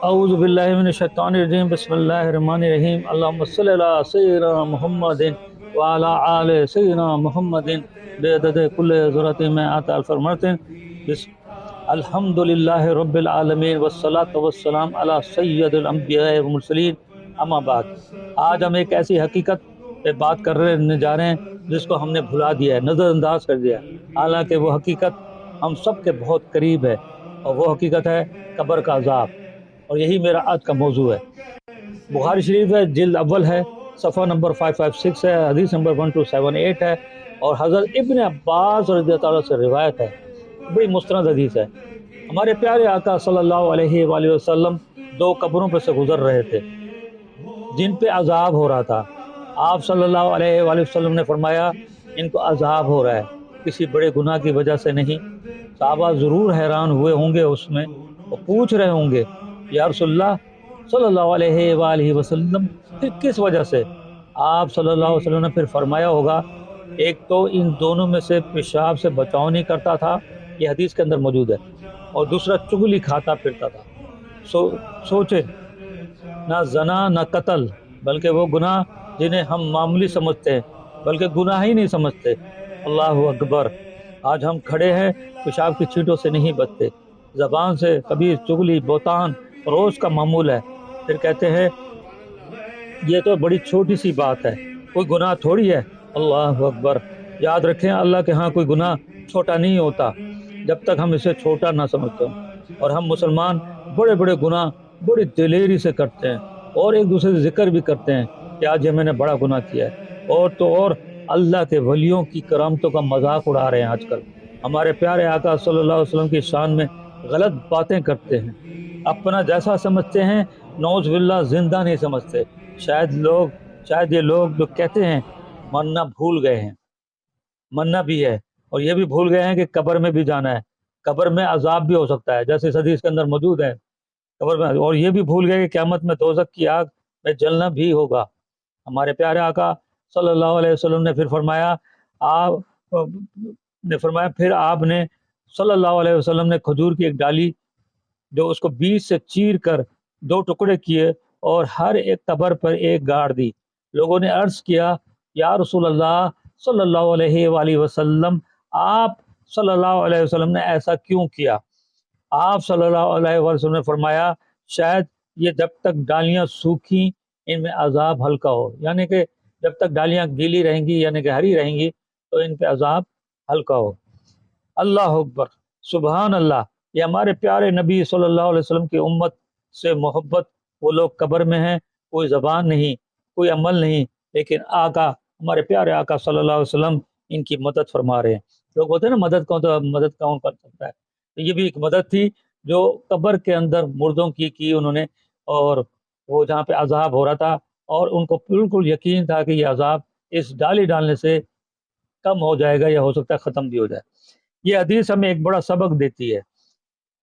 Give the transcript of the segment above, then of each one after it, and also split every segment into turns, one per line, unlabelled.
اعوذ باللہ من الشیطان الرجیم بسم اللہ الرحمن الرحیم اللہم صلی علی سیدنا محمد وعلی آل سیدنا محمد بعدد کل ذرۃ میں آتا الفرمرتن الحمدللہ رب العالمین والصلاة والسلام علی سید الانبیاء والمرسلین اما بعد۔ آج ہم ایک ایسی حقیقت پہ بات کرنے جا رہے ہیں جس کو ہم نے بھلا دیا ہے، نظر انداز کر دیا ہے، حالانکہ وہ حقیقت ہم سب کے بہت قریب ہے، اور وہ حقیقت ہے قبر کا عذاب، اور یہی میرا آج کا موضوع ہے۔ بخاری شریف ہے، جلد اول ہے، صفحہ نمبر 556 ہے، حدیث نمبر 1278 ہے، اور حضرت ابن عباس رضی اللہ تعالیٰ سے روایت ہے، بڑی مستند حدیث ہے۔ ہمارے پیارے آقا صلی اللہ علیہ وآلہ وسلم دو قبروں پر سے گزر رہے تھے جن پہ عذاب ہو رہا تھا۔ آپ صلی اللہ علیہ وآلہ وسلم نے فرمایا ان کو عذاب ہو رہا ہے، کسی بڑے گناہ کی وجہ سے نہیں۔ صحابہ ضرور حیران ہوئے ہوں گے اس میں، اور پوچھ رہے ہوں گے یا رسول اللہ صلی اللہ علیہ وآلہ وسلم پھر کس وجہ سے؟ آپ صلی اللہ علیہ وسلم نے پھر فرمایا ہوگا ایک تو ان دونوں میں سے پیشاب سے بچاؤ نہیں کرتا تھا، یہ حدیث کے اندر موجود ہے، اور دوسرا چغلی کھاتا پھرتا تھا۔ سوچے، نہ زنا نہ قتل، بلکہ وہ گناہ جنہیں ہم معمولی سمجھتے ہیں بلکہ گناہ ہی نہیں سمجھتے۔ اللہ اکبر! آج ہم کھڑے ہیں، پیشاب کی چھینٹوں سے نہیں بچتے، زبان سے کبھی چغلی بہتان روز کا معمول ہے، پھر کہتے ہیں یہ تو بڑی چھوٹی سی بات ہے، کوئی گناہ تھوڑی ہے۔ اللہ اکبر! یاد رکھیں، اللہ کے ہاں کوئی گناہ چھوٹا نہیں ہوتا جب تک ہم اسے چھوٹا نہ سمجھتے ہوں، اور ہم مسلمان بڑے بڑے گناہ بڑی دلیری سے کرتے ہیں، اور ایک دوسرے سے ذکر بھی کرتے ہیں کہ آج یہ میں نے بڑا گناہ کیا ہے، اور تو اور اللہ کے ولیوں کی کرامتوں کا مذاق اڑا رہے ہیں آج کل، ہمارے پیارے آقا صلی اللہ علیہ وسلم کی شان میں غلط باتیں کرتے ہیں، اپنا جیسا سمجھتے ہیں، نعوذ باللہ زندہ نہیں سمجھتے۔ شاید یہ لوگ جو کہتے ہیں مرنا بھول گئے ہیں، مرنا بھی ہے، اور یہ بھی بھول گئے ہیں کہ قبر میں بھی جانا ہے، قبر میں عذاب بھی ہو سکتا ہے جیسے اس حدیث کے اندر موجود ہے قبر میں، اور یہ بھی بھول گئے کہ قیامت میں دوزخ کی آگ میں جلنا بھی ہوگا۔ ہمارے پیارے آقا صلی اللہ علیہ وسلم نے پھر فرمایا پھر آپ نے صلی اللہ علیہ وسلم نے کھجور کی ایک ڈالی جو اس کو بیچ سے چیر کر دو ٹکڑے کیے اور ہر ایک قبر پر ایک گاڑ دی۔ لوگوں نے عرض کیا یا رسول اللہ صلی اللہ علیہ وآلہ وسلم، آپ صلی اللہ علیہ وسلم نے ایسا کیوں کیا؟ آپ صلی اللہ علیہ وسلم نے فرمایا شاید یہ جب تک ڈالیاں سوکھیں ان میں عذاب ہلکا ہو، یعنی کہ جب تک ڈالیاں گیلی رہیں گی یعنی کہ ہری رہیں گی تو ان پہ عذاب ہلکا ہو۔ اللہ اکبر! سبحان اللہ! یہ ہمارے پیارے نبی صلی اللہ علیہ وسلم کی امت سے محبت، وہ لوگ قبر میں ہیں، کوئی زبان نہیں، کوئی عمل نہیں، لیکن آقا ہمارے پیارے آقا صلی اللہ علیہ وسلم ان کی مدد فرما رہے ہیں۔ لوگ بولتے ہیں نا مدد کون کر سکتا ہے، تو یہ بھی ایک مدد تھی جو قبر کے اندر مردوں کی انہوں نے، اور وہ جہاں پہ عذاب ہو رہا تھا اور ان کو بالکل یقین تھا کہ یہ عذاب اس ڈالی ڈالنے سے کم ہو جائے گا یا ہو سکتا ہے ختم بھی ہو جائے۔ یہ حدیث ہمیں ایک بڑا سبق دیتی ہے،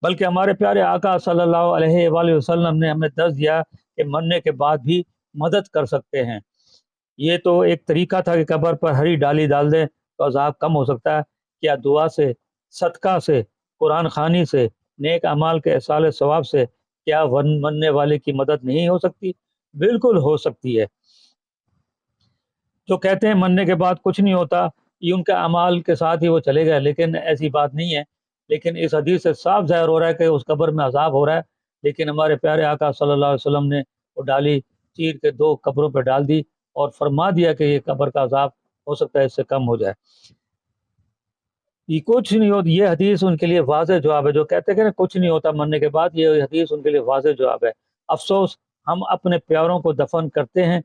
بلکہ ہمارے پیارے آقا صلی اللہ علیہ وآلہ وسلم نے ہمیں درس دیا کہ مرنے کے بعد بھی مدد کر سکتے ہیں۔ یہ تو ایک طریقہ تھا کہ قبر پر ہری ڈالی ڈال دیں تو عذاب کم ہو سکتا ہے، کیا دعا سے، صدقہ سے، قرآن خوانی سے، نیک اعمال کے احصال ثواب سے کیا مرنے والے کی مدد نہیں ہو سکتی؟ بالکل ہو سکتی ہے۔ جو کہتے ہیں مرنے کے بعد کچھ نہیں ہوتا، یہ ان کے اعمال کے ساتھ ہی وہ چلے گئے، لیکن ایسی بات نہیں ہے۔ لیکن اس حدیث سے صاف ظاہر ہو رہا ہے کہ اس قبر میں عذاب ہو رہا ہے، لیکن ہمارے پیارے آقا صلی اللہ علیہ وسلم نے وہ ڈالی چیر کے دو قبروں پہ ڈال دی اور فرما دیا کہ یہ قبر کا عذاب ہو سکتا ہے اس سے کم ہو جائے۔ یہ کچھ نہیں ہوتا، یہ حدیث ان کے لیے واضح جواب ہے۔ جو کہتے ہیں کہ کچھ نہیں ہوتا مرنے کے بعد، یہ حدیث ان کے لیے واضح جواب ہے۔ افسوس، ہم اپنے پیاروں کو دفن کرتے ہیں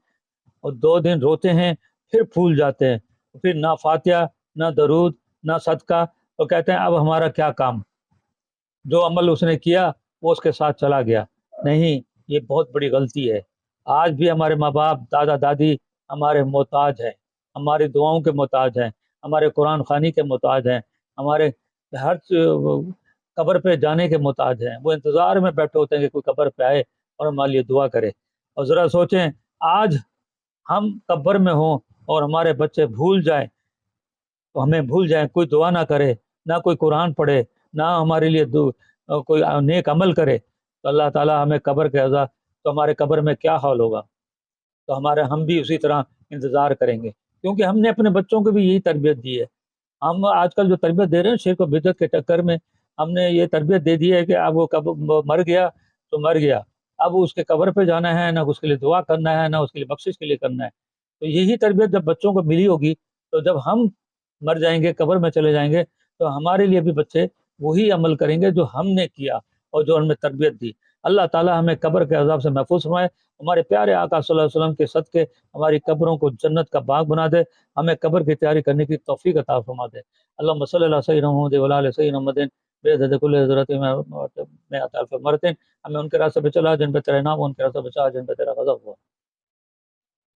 اور 2 دن روتے ہیں، پھر پھول جاتے ہیں، پھر نہ فاتحہ نہ درود نہ صدقہ، تو کہتے ہیں اب ہمارا کیا کام، جو عمل اس نے کیا وہ اس کے ساتھ چلا گیا۔ نہیں، یہ بہت بڑی غلطی ہے۔ آج بھی ہمارے ماں باپ، دادا دادی ہمارے محتاج ہیں، ہماری دعاؤں کے محتاج ہیں، ہمارے قرآن خوانی کے محتاج ہیں، ہمارے ہر قبر پہ جانے کے محتاج ہیں۔ وہ انتظار میں بیٹھے ہوتے ہیں کہ کوئی قبر پہ آئے اور ہمارے لیے دعا کرے۔ اور ذرا سوچیں، آج ہم قبر میں ہوں اور ہمارے بچے بھول جائیں تو ہمیں بھول جائیں، کوئی دعا نہ کرے، نہ کوئی قرآن پڑھے، نہ ہمارے لیے کوئی نیک عمل کرے، تو اللہ تعالیٰ ہمیں قبر کے عذاب، تو ہمارے قبر میں کیا حال ہوگا، تو ہم بھی اسی طرح انتظار کریں گے، کیونکہ ہم نے اپنے بچوں کو بھی یہی تربیت دی ہے۔ ہم آج کل جو تربیت دے رہے ہیں شرک و بدعت کے چکر میں، ہم نے یہ تربیت دے دی ہے کہ اب وہ مر گیا تو مر گیا، اب اس کے قبر پہ جانا ہے، نہ اس کے لیے دعا کرنا ہے، نہ اس کے لیے بخشش کے لیے کرنا ہے۔ تو یہی تربیت جب بچوں کو ملی ہوگی، تو جب ہم مر جائیں گے، قبر میں چلے جائیں گے، تو ہمارے لیے بھی بچے وہی عمل کریں گے جو ہم نے کیا اور جو ہم نے تربیت دی۔ اللہ تعالیٰ ہمیں قبر کے عذاب سے محفوظ فرمائے، ہمارے پیارے آقا صلی اللہ علیہ وسلم کے صدقے ہماری قبروں کو جنت کا باغ بنا دے، ہمیں قبر کی تیاری کرنے کی توفیق عطا فرما دے۔ اللہم صلی اللہ سیدنا محمد و علی سیدنا محمد بعدد کل ذرۃ میں عطا فرماتے ہیں، ہمیں ان کے راستے پہ چلا جن پہ تیرا نام، ان کے راستے پہ چلا جن پہ تیرا غضب ہوا۔